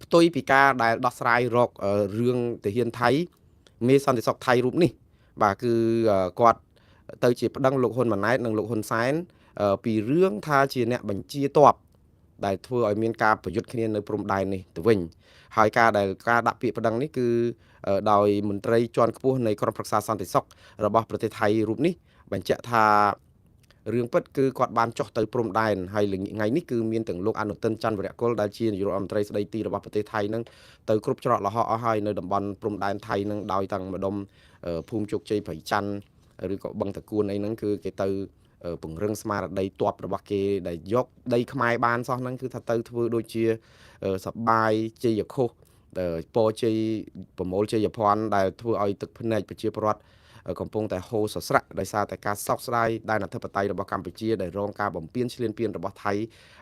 ផ្ទុយពីការដែលដោះស្រាយរករឿងទាហានថៃមេសន្តិសុខថៃរូបនេះបាទគឺគាត់ទៅជាប្តឹងលោកហ៊ុនម៉ាណែតនិងលោកហ៊ុនសែនពីរឿងថាជាអ្នកបញ្ជាទ័ពដែលធ្វើឲ្យមានការប្រយុទ្ធគ្នានៅព្រំដែននេះទៅវិញហើយការដាក់ពាក្យប្តឹងនេះគឺដោយមន្ត្រីជាន់ខ្ពស់នៃក្រុមប្រឹក្សាសន្តិសុខរបស់ប្រទេសថៃរូបនេះបញ្ជាក់ថារឿងពិតគឺគាត់បានចុះទៅព្រំដែនហើយថ្ងៃនេះគឺមានទាំងលោកអនុទិនច័ន្ទវរៈគុលដែលជានាយករដ្ឋមន្ត្រីស្ដីទីរបស់ប្រទេសថៃនឹងទៅគ្រប់ច្រកល្ហកអស់ហើយនៅតំបន់ព្រំដែនថៃនឹងដោយតាំងម្ដុំភូមិជោគជ័យប្រៃច័ន្ទឬក៏បឹងតគួនអីហ្នឹងគឺគេទៅពង្រឹងស្មារតីទ័ពរបស់គេដែលយកដីខ្មែរបានសោះហ្នឹងគឺថាទៅធ្វើដូចជាសបាយជ័យខុសពរជ័យប្រមូលជ័យភ័ណ្ឌដែលធ្វើឲ្យទឹកភ្នែកប្រជាពលរដ្ឋកំពុងតែហូរសស្រាក់ដោយសារតែការសោកស្ដាយដែនអធិបតេយ្យរបស់កម្ពុជាដែលរងការបំពានឈ្លានពានរបស់ថៃ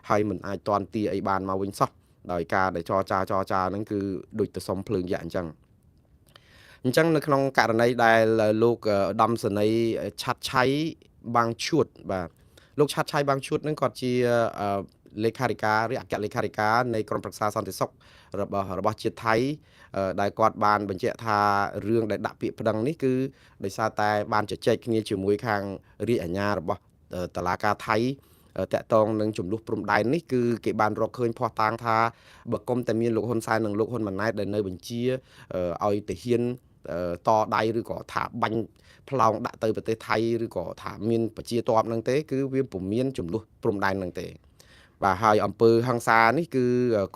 ហើយមិនអាចទាន់ទាអីបានមកវិញសោះដោយការដែលចរចាហ្នឹងគឺដូចទៅសុំភ្លើងយ៉ាក់អញ្ចឹងនៅក្នុងករណីដែលលោកឧត្តមសេនីយ៍ឆាត់ឆៃបាំងឈួតបាទលោកឆាត់ឆៃបាំងឈួតនឹងគាត់ជាលេខាធិការឬអគ្គលេខាធិការនៃក្រុមប្រឹក្សាសន្តិសុខរបស់ជាតិថៃដែលគាត់បានបញ្ជាក់ថារឿងដែលដាក់ពាក្យប្តឹងនេះគឺដោយសារតែបានជជែកគ្នាជាមួយខាងរាជអាជ្ញារបស់តុលាការថៃតាក់ទងនឹងចំនួនព្រំដែននេះគឺគេបានរកឃើញភ័ស្តុតាងថាបើគុំតែមានលោកហ៊ុនសែននិងលោកហ៊ុនម៉ាណែតដែលនៅបញ្ជាឲ្យទាហានតដៃឬក៏ថាបាញ់ផ្លោងដាក់ទៅប្រទេសថៃឬក៏ថាមានប្រជាតបនឹងទេគឺវាពុំមានចំនួនព្រំដែននឹងទេបាទហើយអំពើហិង្សានេះគឺ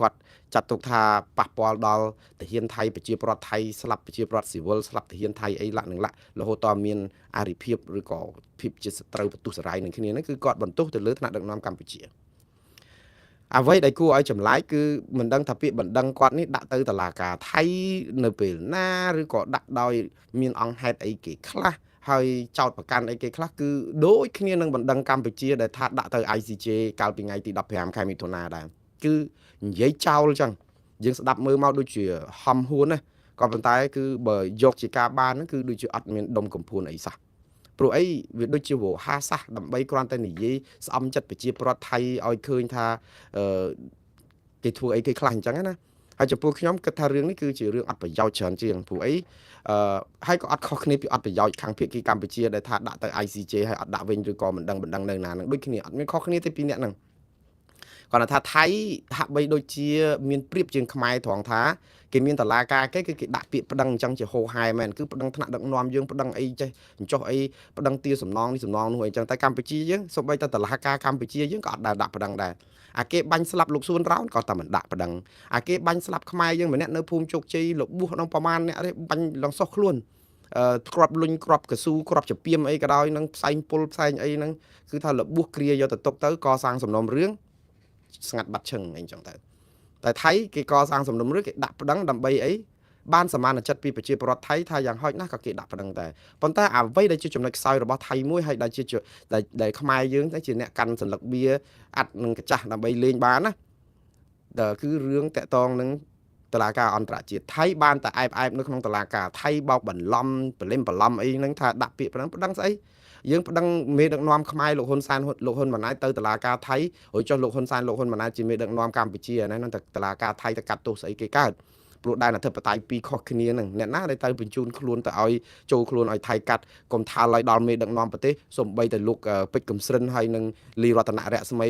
គាត់ចាត់ទុកថាប៉ះពាល់ដល់ទាហានថៃប្រជាពលរដ្ឋថៃស្លាប់ប្រជាពលរដ្ឋស៊ីវិលស្លាប់ទាហានថៃអីឡាក់នឹងឡាក់រហូតដល់មានអារិភាពឬក៏ភាពជាសត្រូវបន្ទុះសារាយនឹងគ្នាហ្នឹងគឺគាត់បន្ទោសទៅលើថ្នាក់ដឹកនាំកម្ពុជាអ្វីដែលគួរឲ្យចម្លែកគឺមិនដឹងថាពាក្យបណ្ដឹងគាត់នេះដាក់ទៅតុលាការថៃនៅពេលណាឬក៏ដាក់ដោយមានអង្គហេតុអីគេខ្លះហើយចោតប្រកាន់អីគេខ្លះគឺដូចគ្នានឹងបណ្ដឹងកម្ពុជាដែលថាដាក់ទៅ ICJ កាលពីថ្ងៃទី15ខែមិថុនាដែរគឺនិយាយចោលចឹងយើងស្ដាប់មើលមកដូចជាហំហួនណាក៏ប៉ុន្តែគឺបើយកជាការបានហ្នឹងគឺដូចជាអត់មានដុំកំភួនអីសោះព្រោះអីវាដូចជាវោហាសាសដើម្បីគ្រាន់តែនិយាយស្អំចិត្តប្រជាពលរដ្ឋថៃឲ្យឃើញថាគេធ្វើអីគេខ្លះអញ្ចឹងណាហើយចំពោះខ្ញុំគិតថារឿងនេះគឺជារឿងអត់ប្រយោជន៍ច្រើនជាងព្រោះអីហើយក៏អត់ខុសគ្នាពីអត់ប្រយោជន៍ខាងភាគីកម្ពុជាដែលថាដាក់ទៅ ICJ ហើយអត់ដាក់វិញឬក៏មិនដឹងនៅណានឹងដូចគ្នាអត់មានខុសគ្នាទេពីអ្នកហ្នឹងគាត់ថាថៃហាក់បីដូចជាមានប្រៀបជាងខ្មែរត្រង់ថាគេមានតឡាការគេគឺគេដាក់ពាក្យប្តឹងអញ្ចឹងជាហោហែមែនគឺប្តឹងថ្នាក់ដឹកនាំយើងប្តឹងអីចេះអញ្ចោះអីប្តឹងទាសំណងនេះសំណងនោះអីចឹងតែកម្ពុជាយើងសូម្បីតែតឡាការកម្ពុជាយើងក៏អត់ដែលដាក់ប្តឹងដែរអាគេបាញ់ស្លាប់លោកសួនរោនក៏តែមិនដាក់ប្តឹងអាគេបាញ់ស្លាប់ខ្មែរយើងម្នាក់នៅភូមិជោគជ័យលោកបួសក្នុងប្រមាណអ្នកទេបាញ់ឡងសោះខ្លួនក្របលុញក្របកស៊ូក្របចពីមអីក៏ដោយនឹងផ្សែងពុលផ្សែងអីហ្នឹងគឺថាលបួសគ្រាយកទៅទុកទៅកសាងសំណុំរឿងស្ងាត់បាត់ឈឹងអីចឹងទៅតែថៃគេកសាងសំណុំរឿងគេដាក់ប្តឹងដើម្បីអីបានសមានចិត្តពីប្រជាពលរដ្ឋថៃថាយ៉ាងហោចណាស់ក៏គេដាក់ប្តឹងដែរប៉ុន្តែអ្វីដែលជាចំណុចខ្សោយរបស់ថៃមួយហើយដែលជាដែលខ្មែរយើងតែជាអ្នកកាន់សន្លឹកបៀអាត់នឹងកាចាស់ដើម្បីលេងបានណាគឺរឿងតាក់ទងនឹងតឡាការអន្តរជាតិថៃបានតែអែបនៅក្នុងតឡាការថៃបោកបន្លំប្រលឹមបន្លំអីហ្នឹងថាដាក់ពាក្យប្តឹងស្អីយើងប្តឹងមេដឹកនាំខ្មែរលោកហ៊ុនសែនលោកហ៊ុនម៉ាណែតទៅតុលាការថៃរួចចុះលោកហ៊ុនសែនលោកហ៊ុនម៉ាណែតជាមេដឹកនាំកម្ពុជាហ្នឹងទៅតុលាការថៃទៅកាត់ទោសស្អីគេកើតព្រោះដែនអធិបតេយ្យពីរខុសគ្នាហ្នឹងអ្នកណាដែលទៅបញ្ជូនខ្លួនទៅឲ្យចូលខ្លួនឲ្យថៃកាត់កុំថាឲ្យដល់មេដឹកនាំប្រទេសសូម្បីតែលោកពេជ្រកំស្រិនហើយនឹងលីរតនៈរស្មី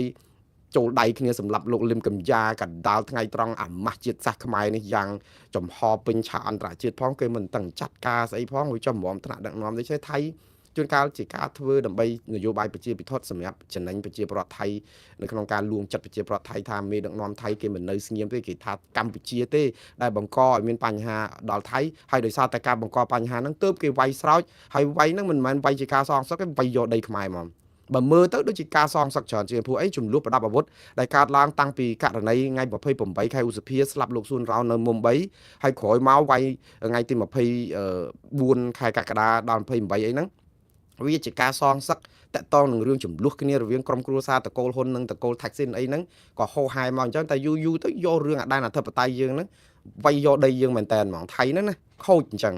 ចូលដៃគ្នាសម្រាប់លោកលឹមកំយ៉ាកដាលថ្ងៃត្រង់អាម៉ាស់ជាតិសាសខ្មែរនេះយ៉ាងចំហពេញឆាកអន្តរជាតិផងគេមិនតឹងចាត់ការស្អីផងរួចចំរំថ្នាក់ដឹកនាំដូចជាថៃជួនកាលជាការធ្វើដើម្បីនយោបាយប្រជាពិធសម្រាប់ចំណេញប្រជាពលរដ្ឋថៃនៅក្នុងការលួងចិត្តប្រជាពលរដ្ឋថៃថាមេដឹកនាំថៃគេមិននៅស្ងៀមទេគេថាកម្ពុជាទេដែលបង្កឲ្យមានបញ្ហាដល់ថៃហើយដោយសារតែការបង្កបញ្ហាហ្នឹងទើបគេវាយស្រោចហើយវាយហ្នឹងមិនមែនវាយជាការសងសឹកទេវាយយកដីខ្មែរហ្មងបើមើលទៅដូចជាការសងសឹកច្រើនជាងព្រោះអីចំនួនប្រដាប់អាវុធដែលកើតឡើងតាំងពីករណីថ្ងៃ28ខែឧសភាស្លាប់លោកសួនរោននៅមុំបីហើយក្រោយមកវាយថ្ងៃទី24ខែកក្កដាដល់28អីហ្នឹងវាជាការសងសឹកតាក់ទងនឹងរឿងចំនួនគ្នារវាងក្រុមគ្រួសារតកូលហ៊ុននិងតកូលថាក់ស៊ីនអីហ្នឹងក៏ហោហែមកអញ្ចឹងតែយូរទៅយករឿងអាដែនអធិបតេយ្យយើងហ្នឹងវាយយកដីយើងមែនតែនហ្មងថៃហ្នឹងណាខូចអញ្ចឹង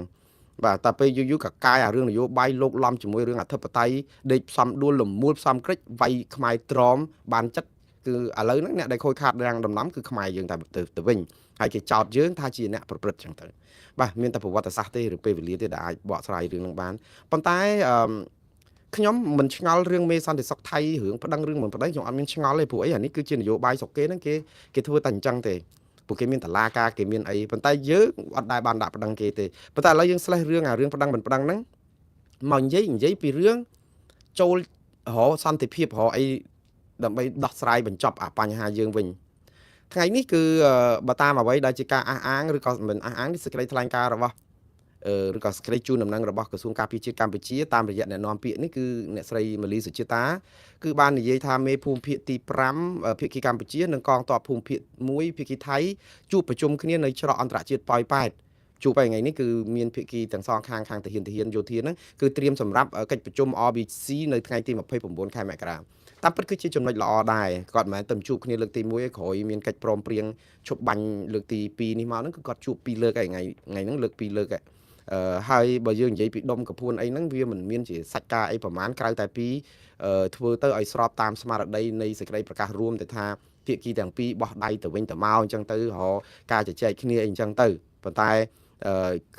បាទតែពេលយូរក៏កាយអារឿងនយោបាយលោកឡំជាមួយរឿងអធិបតេយ្យដេកផ្សំដួលលមូលផ្សំក្រិចវាយខ្មែរទ្រាំបានចិត្ត គឺឥឡូវហ្នឹងអ្នកដែលខូចខាតរាំងដំណំគឺខ្មែរយើងតែទៅវិញហើយគេចោទយើងថាជាអ្នកប្រព្រឹត្តចឹងទៅបាទមានតែប្រវត្តិសាស្ត្រទេឬពេលវេលាទេដែលអាចបកស្រាយរឿងហ្នឹងបានប៉ុន្តែខ្ញុំមិនឆ្ងល់រឿងមេសន្តិសុខថៃរឿងប្តឹងរឿងមិនប្តឹងខ្ញុំអត់មានឆ្ងល់ទេព្រោះអីអានេះគឺជានយោបាយស្រុកគេហ្នឹងគេធ្វើតែអញ្ចឹងទេពួកគេមានតឡាការគេមានអីប៉ុន្តែយើងអត់ដែលបានដាក់ប្តឹងគេទេប៉ុន្តែឥឡូវយើងស្លេះរឿងអារឿងប្តឹងមិនប្តឹងហ្នឹងមកនិយាយពីរឿងចូលរកសន្តិភាពរកអីដើម្បីដោះស្រាយបញ្ចប់អាបញ្ហាយើងវិញថ្ងៃនេះគឺបើតាមអ្វីដែលជាការអះអាងឬក៏មិនអះអាងនេះសេចក្តីថ្លែងការណ៍របស់ឬក៏សេចក្តីជូនដំណឹងរបស់ក្រសួងការពារជាតិកម្ពុជាតាមរយៈអ្នកនាំពាក្យនេះគឺអ្នកស្រីម៉ាលីសុជាតាគឺបាននិយាយថាមេភូមិភាគទី5ភាគីកម្ពុជានិងកងទ័ពភូមិភាគ1ភាគីថៃជួបប្រជុំគ្នានៅច្រកអន្តរជាតិប៉ោយប៉ែតជួបថ្ងៃនេះគឺមានភាគីទាំងសងខាងទាហានយោធាហ្នឹងគឺត្រៀមសម្រាប់កិច្ចប្រជុំ RBC នៅថ្ងៃទី29ខែមករាតាមពិតគឺជាចំណុចល្អដែរគាត់មិនមែនទៅជួបគ្នាលើកទី1ឯក្រោយមានកិច្ចព្រមព្រៀងឈប់បាញ់លើកទី2នេះមកហ្នឹងគឺគាត់ជួប2លើកឯថ្ងៃហ្នឹងលើក2លើកឯហើយបើយើងនិយាយពីដុំកពួនអីហ្នឹងវាមិនមានជាសាច់ការអីប្រមាណក្រៅតែពីធ្វើទៅឲ្យស្របតាមស្មារតីនៃសេចក្តីប្រកាសរួមទៅថាភាគីទាំងពីរបោះដៃទៅវិញទៅមកអញ្ចឹងទៅរកការជជែកគ្នាអីអញ្ចឹងទៅប៉ុន្តែ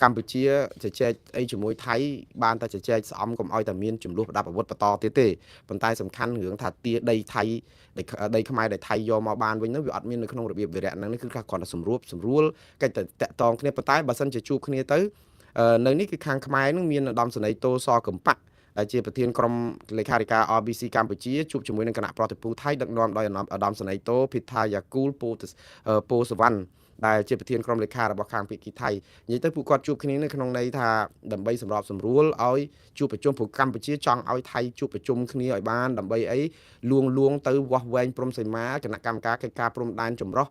កម្ពុជាជជែកអីជាមួយថៃបានតែជជែកស្អំកុំឲ្យតែមានចំនួនប្រដាប់អាវុធបន្តទៀតទេប៉ុន្តែសំខាន់រឿងថាទាដីថៃដីខ្មែរដែលថៃយកមកបានវិញហ្នឹងវាអត់មាននៅក្នុងរបៀបវិរៈហ្នឹងគឺគ្រាន់តែសម្រួលកិច្ចតែតាក់ទងគ្នាប៉ុន្តែបើសិនជាជួបគ្នាទៅនៅនេះគឺខាងខ្មែរនឹងមានឧត្តមសេនីយ៍តូសកំប៉ាក់ដែលជាប្រធានក្រុមលេខាធិការ RBC កម្ពុជាជួបជាមួយនឹងគណៈប្រតិភូថៃដឹកនាំដោយឧត្តមសេនីយ៍តូភិថាយ៉ាគូលពោសវណ្ណដែលជាប្រធានក្រុមលេខារបស់ខាងភាគីថៃនិយាយទៅពួកគាត់ជួបគ្នានៅក្នុងន័យថាដើម្បីសម្របសម្រួលឲ្យជួបប្រជុំព្រោះកម្ពុជាចង់ឲ្យថៃជួបប្រជុំគ្នាឲ្យបានដើម្បីអីលួងទៅវាស់វែងព្រំសីមាគណៈកម្មការកិច្ចការព្រំដែនចម្រុះ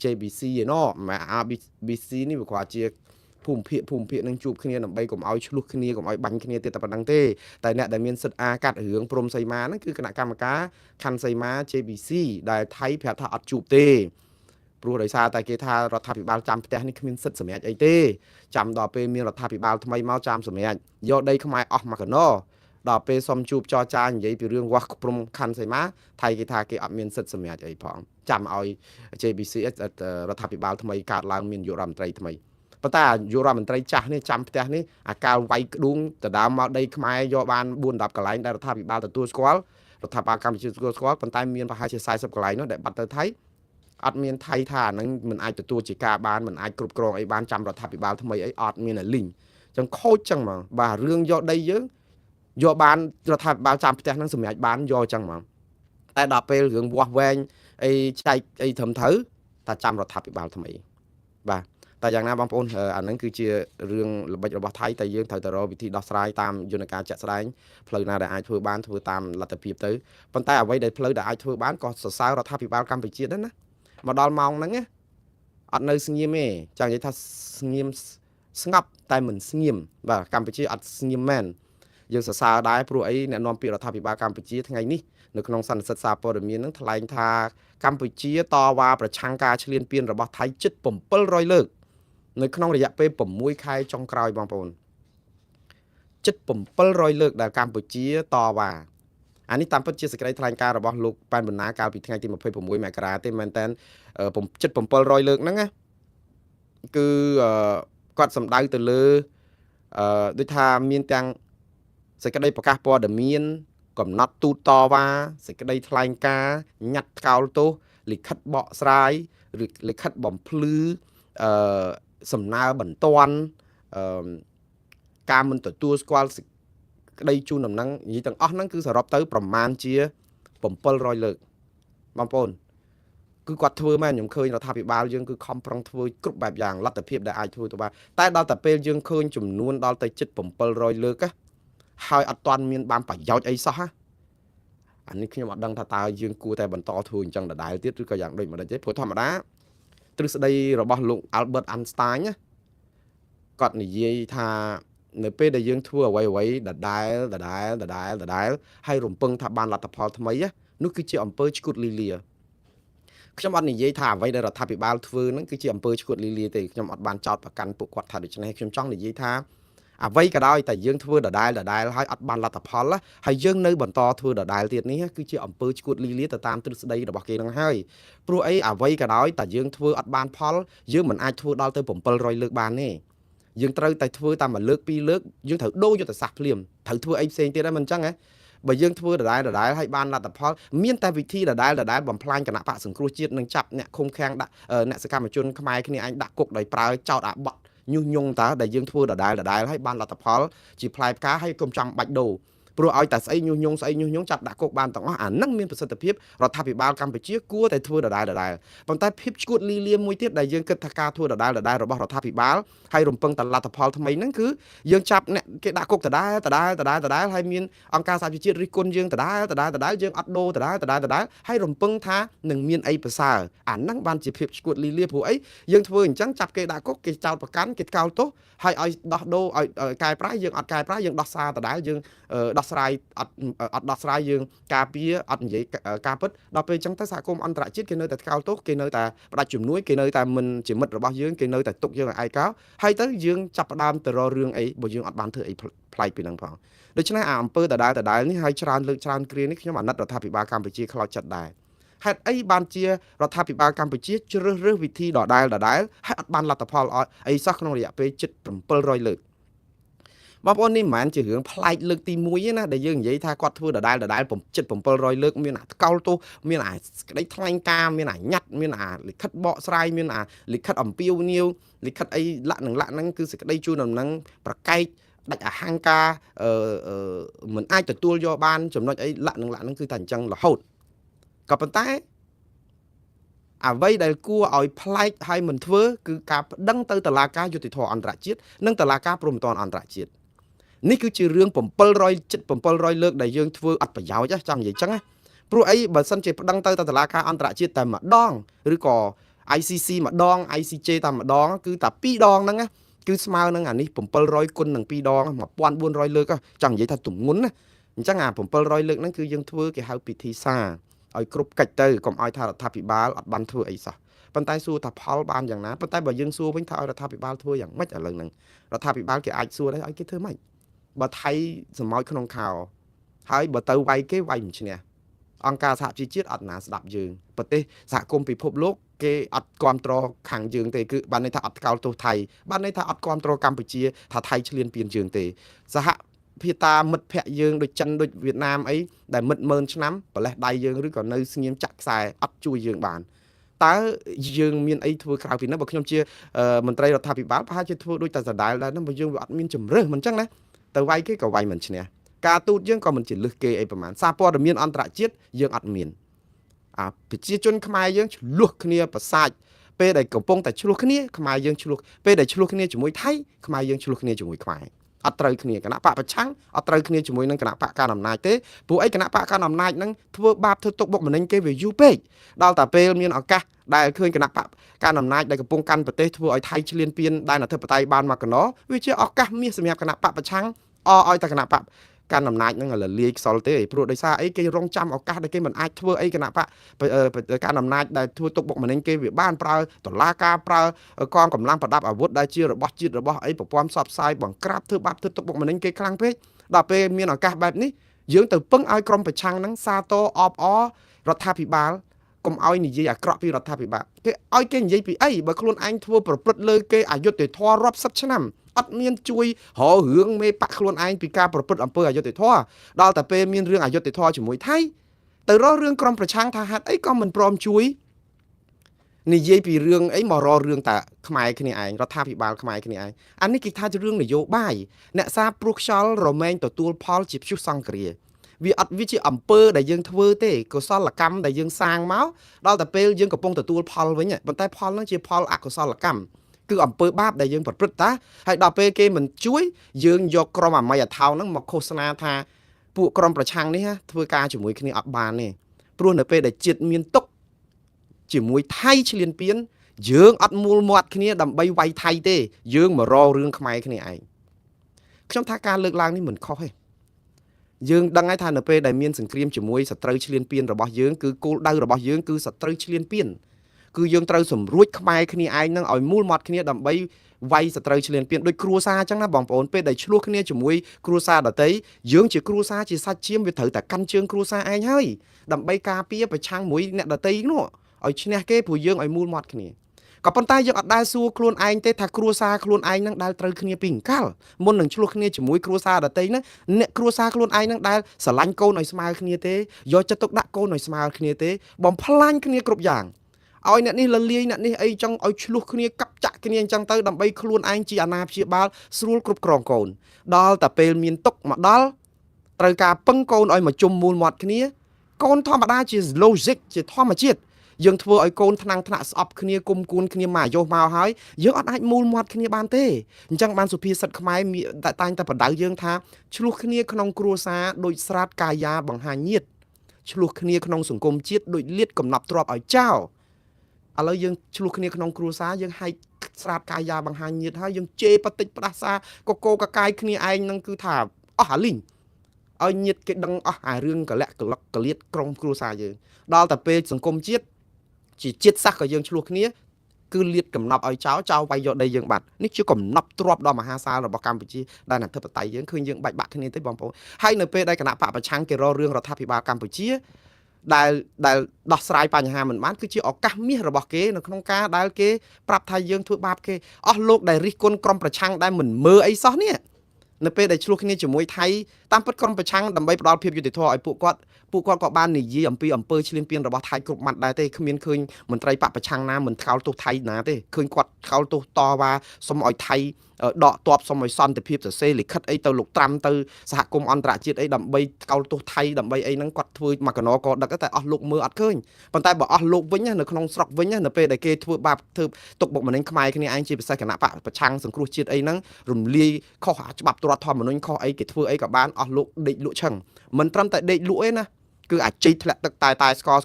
JBC ឯណោះមក RBC នេះវាគាត់ជាភូមិភាគនឹងជួបគ្នាដើម្បីកុំឲ្យឆ្លោះគ្នាកុំឲ្យបាញ់គ្នាទៀតតែប៉ុណ្្នឹងទេតែអ្នកដែលមានសិទ្ធិអាកាត់រឿងព្រំសីមាហ្នឹងគឺគណៈកម្មការខណ្ឌសីមា JBC ដែលថៃប្រាប់ថាអត់ជួបទេព្រោះដោយសារតែគេថារដ្ឋាភិបាលចាំផ្ទះនេះគ្មានសិទ្ធិសម្រេចអីទេចាំដល់ពេលមានរដ្ឋាភិបាលថ្មីមកចាំសម្រេចយកដីខ្មែរអស់មកកណោដល់ពេលសុំជួបចរចានិយាយពីរឿងវាស់ព្រំខណ្ឌសីមាថៃគេថាគេអត់មានសិទ្ធិសម្រេចអីផងចាំឲ្យ JBC រដ្ឋាភិបាលថ្មីកើតឡើងមាននាយករដ្ឋមន្ត្រីថ្មីប៉ុន្តែនាយករដ្ឋមន្ត្រីចាស់នេះចាំផ្ទះនេះអាកាលវាយក្ដួងដដើមមកដីខ្មែរយកបាន4-10កន្លែងដែលរដ្ឋាភិបាលទទួលស្គាល់រដ្ឋាភិបាលកម្ពុជាទទួលស្គាល់ប៉ុន្តែមានប្រហែលជា40កន្លែងនោះដែលបាត់ទៅថៃអត់មានថៃថាអានឹងមិនអាចទទួលជាការបានមិនអាចគ្រប់គ្រងអីបានចាំរដ្ឋាភិបាលថ្មីអីអត់មានលីងអញ្ចឹងខូចចឹងហ្មងបាទរឿងយកដីយើងយកបានរដ្ឋាភិបាលចាំផ្ទះហ្នឹងសម្រាប់បានយកចឹងហ្មងតែដល់ពេលរឿងវាស់វែងអីចែកអីត្រឹមត្រូវតែចាំរដ្ឋាភិបាលថ្មីបាទតែយ៉ាងណាបងប្អូនអាហ្នឹងគឺជារឿងល្បិចរបស់ថៃតែយើងត្រូវតែរកវិធីដោះស្រាយតាមយន្តការជាក់ស្ដែងផ្លូវណាដែលអាចធ្វើបានធ្វើតាមលទ្ធភាពទៅប៉ុន្តែអ្វីដែលផ្លូវដែលអាចធ្វើបានក៏សរសើររដ្ឋាភិបាលកម្ពុជាដែរណាមកដល់ម៉ោងហ្នឹងអត់នៅស្ងៀមទេចង់និយាយថាស្ងៀមស្ងប់តែមិនស្ងៀមបាទកម្ពុជាអត់ស្ងៀមមែនយើងសរសើរដែរព្រោះអីអ្នកនាំពាក្យរដ្ឋាភិបាលកម្ពុជាថ្ងៃនេះនៅក្នុងសន្និសីទសារព័ត៌មានហ្នឹងថ្លែងថាកម្ពុជាតវ៉ាប្រឆាំងការឈ្លានពានរបស់ថៃជិត700លើកនៅក្នុងរយៈពេល6ខែចុងក្រោយបងប្អូនជិត700លើកដែលកម្ពុជាតវ៉ាអានេះតាមពិតជាសេចក្តីថ្លែងការណ៍របស់លោកប៉ែនបណ្ណាកាលពីថ្ងៃទី26មករាទេមែនតើជិត700លើកហ្នឹងណាគឺគាត់សម្ដៅទៅលើដូចថាមានទាំងសេចក្តីប្រកាសព័ត៌មានកំណត់ទូតតវ៉ាសេចក្តីថ្លែងការណ៍ញត្តិថ្កោលទោសលិខិតបកស្រាយឬលិខិតបំភ្លឺសំណើបន្ទាន់ការមិនទទួលស្គាល់ក្តីជូនដំណឹងនិយាយទាំងអស់ហ្នឹងគឺសរុបទៅប្រមាណជា700លើកបងប្អូនគឺគាត់ធ្វើមែនខ្ញុំឃើញរដ្ឋាភិបាលយើងគឺខំប្រឹងធ្វើគ្រប់បែបយ៉ាងលទ្ធភាពដែលអាចធ្វើទៅបានតែដល់តែពេលយើងឃើញចំនួនដល់ទៅជិត700លើកហើយអត់ទាន់មានបានប្រយោជន៍អីសោះអានេះខ្ញុំអត់ដឹងថាតើយើងគួរតែបន្តធ្វើអញ្ចឹងដដែលទៀតឬក៏យ៉ាងដូចម្ដេចទេព្រោះធម្មតាទ្រឹស្ដីរបស់លោក Albert Einstein គាត់និយាយថានៅពេលដែលយើងធ្វើអ្វីដដែលហើយរំពឹងថាបានលទ្ធផលថ្មីនោះគឺជាអំពើឆ្កួតលីលាខ្ញុំអត់និយាយថាអ្វីដែលរដ្ឋាភិបាលធ្វើហ្នឹងគឺជាអំពើឆ្កួតលីលាទេខ្ញុំអត់បានចោទប្រកាន់ពួកគាត់ថាដូច្នេះខ្ញុំចង់និយាយថា អ្វីក៏ដោយតែយើងធ្វើដដែលហើយអត់បានលទ្ធផលហើយយើងនៅបន្តធ្វើដដែលទៀតនេះគឺជាអំពើឈួតលីលាទៅតាមទ្រឹស្ដីរបស់គេនឹងហើយព្រោះអីអ្វីក៏ដោយតែយើងធ្វើអត់បានផលយើងមិនអាចធ្វើដល់ទៅ700លើកបានទេយើងត្រូវតែធ្វើតាមមួយលើកពីរលើកយើងត្រូវដូរយុទ្ធសាស្ត្រភ្លាមត្រូវធ្វើអីផ្សេងទៀតដែរមិនអញ្ចឹងហ៎បើយើងធ្វើដដែលហើយបានលទ្ធផលមានតែវិធីដដែលបំផ្លាញគណៈបកសង្គ្រោះជាតិនឹងចាប់អ្នកឃុំឃាំងដាក់អ្នកសកម្មជនខ្មែរគ្នាឯងដាក់គុកដោយប្រើចោតអាបត្តិញុះញង់តើដែលយើងធ្វើដដែលហើយបានលទ្ធផលជាផ្លែផ្កាហើយកុំចាំបាច់ដូរព្រោះឲ្យតែស្អីញុះញង់ចាប់ដាក់គុកបានទាំងអស់អានឹងមានប្រសិទ្ធភាពរដ្ឋាភិបាលកម្ពុជាគួរតែធ្វើដដែលប៉ុន្តែភាពឈួតលីលាមួយទៀតដែលយើងគិតថាការធ្វើដដែលរបស់រដ្ឋាភិបាលហើយរំពឹងតែលទ្ធផលថ្មីហ្នឹងគឺយើងចាប់អ្នកគេដាក់គុកដដែលហើយមានអង្គការសហជីវជាតិរិះគន់យើងដដែលយើងអត់ដូរដដែលហើយរំពឹងថានឹងមានអីប្រសើរអាហ្នឹងបានជាភាពឈួតលីលាព្រោះអីយើងធ្វើអញ្ចឹងចាប់គេដាក់គុកគេចោទប្រកាន់គេកោតទោសហើយឲ្យដោះដូរឲ្យកែប្រែយើងអត់កែប្រែយើងដោះសារដដែលយើងដោះស្រាយអត់ដោះស្រាយយើងការពារអត់និយាយការពិតដល់ពេលអញ្ចឹងទៅសហគមន៍អន្តរជាតិគេនៅតែថ្កោលទោសគេនៅតែផ្ដាច់ជំនួយគេនៅតែមិនជាមិត្តរបស់យើងគេនៅតែទុកយើងឲ្យឯកោហើយទៅយើងចាប់ផ្ដើមទៅរករឿងអីបើយើងអត់បានធ្វើអីប្លែកពីហ្នឹងផងដូច្នេះអាអំពើដដែលនេះហើយច្រើនលើកច្រើនគ្រានេះខ្ញុំអាណិតរដ្ឋាភិបាលកម្ពុជាខ្លោចចិត្តដែរហេតុអីបានជារដ្ឋាភិបាលកម្ពុជាជ្រើសរើសវិធីដដែលហើយអត់បានលទ្ធផលអីសោះក្នុងរយៈពេលជិត700លើកបងប្អូននេះមិនមែនជារឿងប្លែកលើកទី1ទេណាដែលយើងនិយាយថាគាត់ធ្វើដដែលជិត700លើកមានអាថ្កោលទោសមានអាក្តីថ្លែងការណ៍មានអាញ៉ាត់មានអាលិខិតបកស្រាយមានអាលិខិតអំពាវនាវលិខិតអីលាក់ហ្នឹងគឺសេចក្តីជូនដំណឹងប្រកែកដាច់អហង្ការមិនអាចទទួលយកបានចំណុចអីលាក់ហ្នឹងគឺតែអញ្ចឹងរហូតក៏ប៉ុន្តែអ្វីដែលគួរឲ្យប្លែកហើយមិនធ្វើគឺការប្តឹងទៅតុលាការយុត្តិធម៌អន្តរជាតិនិងតុលាការព្រហ្មទណ្ឌអន្តរជាតិនេះគឺជារឿង700លើកដែលយើងធ្វើអត់ប្រយោជន៍ចង់និយាយចឹងណាព្រោះអីបើសិនជាប្តឹងទៅតុលាការអន្តរជាតិតែម្ដងឬក៏ ICC ម្ដង ICJ តែម្ដងគឺតែ2ដងហ្នឹងណាគឺស្មើនឹងអានេះ700គុណនឹង2ដង1400លើកចង់និយាយថាទម្ងន់ណាអញ្ចឹងអា700លើកហ្នឹងគឺយើងធ្វើគេហៅពិធីសារឲ្យគ្រប់កិច្ចទៅកុំឲ្យថារដ្ឋាភិបាលអត់បានធ្វើអីសោះប៉ុន្តែសួរថាផលបានយ៉ាងណាប៉ុន្តែបើយើងសួរវិញថាឲ្យរដ្ឋាភិបាលធ្វើយ៉ាងម៉េចឥឡូវហ្នឹងរដ្ឋាភិបាលគេអាចសួរដែរឲ្យគេធ្វើម៉េចបើថៃសម្ោចក្នុងខោហើយបើទៅវាយគេវាយមិនឈ្នះអង្គការសហជីវជាតិអត់ណាស្ដាប់យើងប្រទេសសហគមន៍ពិភពលោកគេអត់គ្រប់គ្រងខាងយើងទេគឺបានន័យថាអត់ថ្កោលទោសថៃបានន័យថាអត់គ្រប់គ្រងកម្ពុជាថាថៃឈ្លានពានយើងទេសហភាតាមិត្តភ័ក្ដិយើងដូចចិនដូចវៀតណាមអីដែលមិត្តម៉ឺនឆ្នាំប្រលេះដៃយើងឬក៏នៅស្ងៀមចាក់ខ្សែអត់ជួយយើងបានតើយើងមានអីធ្វើក្រៅពីនោះបើខ្ញុំជាមន្ត្រីរដ្ឋាភិបាលប្រហែលជាធ្វើដូចតែដដែលដែរហ្នឹងបើយើងវាអត់មានជំរើសមិនអញ្ចឹងណាទៅវាយគេក៏វាយមិនឈ្នះការទូតយើងក៏មិនជាលឹះគេអីប្រហែលសារព័ត៌មានអន្តរជាតិយើងអត់មានប្រជាជនខ្មែរយើងឆ្លោះគ្នាប្រសាចពេលដែលកំពុងតែឆ្លោះគ្នាខ្មែរយើងឆ្លោះពេលដែលឆ្លោះគ្នាជាមួយថៃខ្មែរយើងឆ្លោះគ្នាជាមួយខ្មែរអត់ត្រូវគ្នាគណៈបកប្រឆាំងអត់ត្រូវគ្នាជាមួយនឹងគណៈបកកណ្ដាលអំណាចទេព្រោះអីគណៈបកកណ្ដាលអំណាចហ្នឹងធ្វើបាបធ្វើទុកបុកម្នេញគេវាយូរពេកដល់តែពេលមានឱកាសដែលឃើញគណៈបកកណ្ដាលអំណាចដែលកំពុងកាន់ប្រទេសធ្វើឲ្យថៃឈ្លានពានដែនអធិបតេយ្យបានមកកណោវាជាឱកាសមាសសម្រាប់គណៈបកប្រឆាំងឲ្យតែគណៈបកកាន់អំណាចហ្នឹងឲ្យលាយខ្សលទេព្រោះដោយសារអីគេរងចាំឱកាសដែលគេមិនអាចធ្វើអីគណៈបកកាន់អំណាចដែលធ្វើទុកបុកម្នេញគេវាបានប្រើតុលាការប្រើកងកម្លាំងប្រដាប់អាវុធដែលជារបស់ជាតិរបស់អីប្រព័ន្ធផ្សព្វផ្សាយបង្ក្រាបធ្វើបាបធ្វើទុកបុកម្នេញគេខ្លាំងពេកដល់ពេលមានឱកាសបែបនេះយើងទៅពឹងឲ្យក្រុមប្រឆាំងហ្នឹងសាទរអបអររដ្ឋាភិបាលកុំឲ្យនិយាយអាក្រក់ពីរដ្ឋាភិបាលគេឲ្យគេនិយាយពីអីបើខ្លួនឯងធ្វើប្រព្រឹត្តលើគេអយុត្តិធម៌រាប់សិបឆ្នាំអត់មានជួយរករឿងមេបាក់ខ្លួនឯងពីការប្រព្រឹត្តអំពើអយុត្តិធម៌ដល់តែពេលមានរឿងអយុត្តិធម៌ជាមួយថៃទៅរករឿងក្រុមប្រឆាំងថាហេតុអីក៏មិនព្រមជួយនិយាយពីរឿងអីមករករឿងតែខ្មែរគ្នាឯងរដ្ឋាភិបាលខ្មែរគ្នាឯងអានេះគេថាជារឿងនយោបាយអ្នកសារព្រោះខ្យល់រមែងទទួលផលជាព្យុះសង្គ្រាវាអត់វាជាអំពើដែលយើងធ្វើទេកុសលកម្មដែលយើងសាងមកដល់តែពេលយើងកំពុងទទួលផលវិញប៉ុន្តែផលហ្នឹងជាផលអកុសលកម្មគឺអំពើបាបដែលយើងប្រព្រឹត្តតាហើយដល់ពេលគេមិនជួយយើងយកក្រុមអាមីអាថោហ្នឹងមកឃោសនាថាពួកក្រុមប្រឆាំងនេះធ្វើការជាមួយគ្នាអត់បានទេព្រោះនៅពេលដែលជាតិមានទុកជាមួយថៃឈ្លានពានយើងអត់មូលមាត់គ្នាដើម្បីវាយថៃទេយើងមករករឿងខ្មែរគ្នាឯងខ្ញុំថាការលើកឡើងនេះមិនខុសទេយើងដឹងហើយថានៅពេលដែលមានសង្គ្រាមជាមួយសត្រូវឈ្លានពានរបស់យើងគឺគោលដៅរបស់យើងគឺសត្រូវឈ្លានពាន គឺយើងត្រូវសម្រួចខ្មែរគ្នាឯងនឹងឲ្យមូលមាត់គ្នាដើម្បីវាយសត្រូវឈ្លានពានដូចគ្រួសារអញ្ចឹងណាបងប្អូនពេលដែលឆ្លោះគ្នាជាមួយគ្រួសារដទៃយើងជាគ្រួសារជាសាច់ឈាមវាត្រូវតែកាន់ជើងគ្រួសារឯងហើយដើម្បីការពារប្រឆាំងមួយអ្នកដទៃនោះឲ្យឈ្នះគេព្រោះយើងឲ្យមូលមាត់គ្នាក៏ប៉ុន្តែយើងអត់ដែលសួរខ្លួនឯងទេថាគ្រួសារខ្លួនឯងនឹងដែលត្រូវគ្នាពីអង្កលមុននឹងឆ្លោះគ្នាជាមួយគ្រួសារដទៃហ្នឹងអ្នកគ្រួសារខ្លួនឯងនឹងដែលស្រឡាញ់កូនឲ្យស្មើគ្នាទេយកចិត្តទុកដាក់កូនឲ្យស្មើគ្នាទេបំផ្លាញគ្នាគ្រប់យ៉ាងឲ្យអ្នកនេះលលាយអ្នកនេះអីចឹងឲ្យឆ្លោះគ្នាកាប់ចាក់គ្នាអញ្ចឹងទៅដើម្បីខ្លួនឯងជាអាណាព្យាបាលស្រួលគ្រប់គ្រងកូនដល់តែពេលមានទុកមកដល់ត្រូវការពឹងកូនឲ្យមកជុំមូលមាត់គ្នាកូនធម្មតាជា logic ជាធម្មជាតិយើងធ្វើឲ្យកូនថ្នាំងថ្នាក់ស្អប់គ្នាគុំគួនគ្នាមកអាយុមកហើយយើងអត់អាចមូលមាត់គ្នាបានទេអញ្ចឹងបានសុភាសិតខ្មែរតែងតែបដៅយើងថាឆ្លោះគ្នាក្នុងគ្រួសារដូចស្រាតកាយាបង្ហាញញាតឆ្លោះគ្នាក្នុងសង្គមជាតិដូចលាតកំណប់ទ្របឲ្យចោលឥឡូវយើងឆ្លោះគ្នាក្នុងគ្រួសារយើងហែកស្រាតកាយាបង្ហាញញាតហើយយើងជេរបតិចផ្ដាសាកកកកាយគ្នាឯងនឹងគឺថាអស់អាលីងឲ្យញាតគេដឹងអស់អារឿងកលៈកលឹកកលៀតក្រុមគ្រួសារយើងដល់តែពេលសង្គមជាតិជាជាតិសាសក៏យើងឆ្លោះគ្នាគឺលាតកំណប់ឲ្យចោលវាយយកដីយើងបាត់នេះជាកំណប់ទ្របដ៏មហាសាលរបស់កម្ពុជាដែលអធិបតេយ្យយើងឃើញយើងបែកបាក់គ្នាទេបងប្អូនហើយនៅពេលដែលគណៈបកប្រឆាំងគេរករឿងរដ្ឋាភិបាលកម្ពុជាដែលដោះស្រាយបញ្ហាមិនបានគឺជាឱកាសមាសរបស់គេនៅក្នុងការដែលគេប្រាប់ថាយើងធ្វើបាបគេអស់លោកដែលរិះគន់ក្រុមប្រឆាំងដែលមិនមើលអីសោះនេះនៅពេលដែលឆ្លោះគ្នាជាមួយថៃតាមពិតក្រុមប្រឆាំងដើម្បីផ្ដល់ភាពយុត្តិធម៌ឲ្យពួកគាត់ក៏បាននិយាយអំពីអំពើឈ្លានពានរបស់ថៃគ្រប់ម៉ាត់ដែរទេគ្មានឃើញមន្ត្រីបកប្រឆាំងណាមិនថ្កោលទោសថៃណាទេឃើញគាត់ថ្កោលទោសតវ៉ាសុំឲ្យថៃដកទ័ពសុំឲ្យសន្តិភាពសរសេរលិខិតអីទៅលោកត្រាំទៅសហគមន៍អន្តរជាតិអីដើម្បីថ្កោលទោសថៃដើម្បីអីហ្នឹងគាត់ធ្វើមកកណក៏ដឹកតែអស់លោកមើលអត់ឃើញប៉ុន្តែបើអស់លោកវិញនៅក្នុងស្រុកវិញនៅពេលដែលគេធ្វើបាបធ្វើទុកបុកម្នេញខ្មែរគ្នាឯងជាពិសេសគណៈបកប្រឆាំងសង្គ្រោះជាតិអីហ្នឹងរំលាយខុសច្បាប់រដ្ឋធម្មនុញ្ញខុសអីគេធ្វើអីក៏បានអស់លោកដេកលក់ឆឹងមិនត្រឹមតែដេកលក់ឯណាគឺអាចជ័យធ្លាក់ទឹកតែស្ក